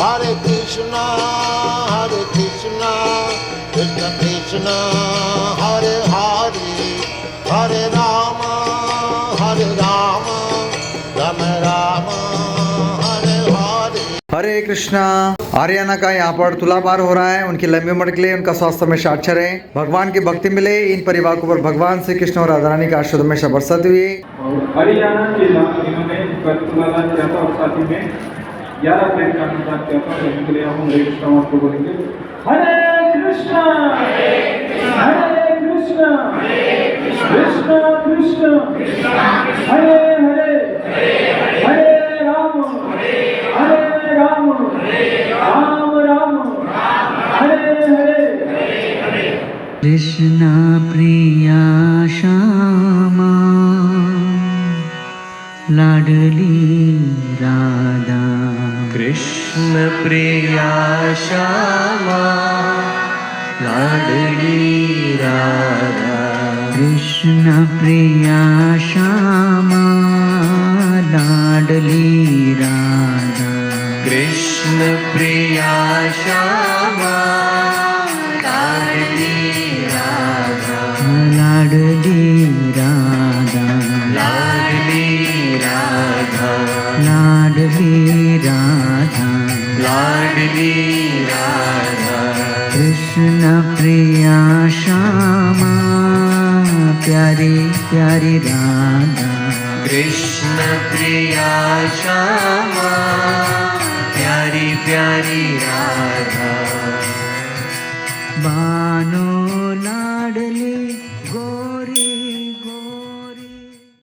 Hare Krishna, Krishna Krishna, Hare Hare, Hare Rama, Rama Rama, Hare Hare. हरे Krishna. Aryna का यहाँ पर तुलाभार हो रहा है। उनकी लंबी उम्र के लिए, उनका स्वास्थ्य हमेशा अच्छा रहे, भगवान की भक्ति मिले। इन परिवार को पर भगवान श्री कृष्ण और राधा रानी का आशीर्वाद हमेशा बरसाती हुई। हरियाणा के इन्होंने तुलादान किया था और साथ ही में 11 अप्रैल का अनुदान किया था। उसके लिए हम हरे कृष्णा को बोलेंगे। हरे कृष्णा हरे कृष्णा कृष्णा कृष्णा हरे हरे हरे राम राम राम हरे हरे। कृष्ण प्रिया श्यामा लाडली राधा, कृष्ण प्रिया श्यामा लाडली राधा, कृष्ण प्रिया श्यामा लाडली राधा, कृष्ण प्रिया श्यामा लाडली राधा, लाडली राधा, लाडली राधा, लाडली राधा, लाडली राधा, कृष्ण प्रिया श्यामा प्यारी प्यारी राधा, कृष्ण प्रिया श्यामा प्यारी प्यारी राधा, बानो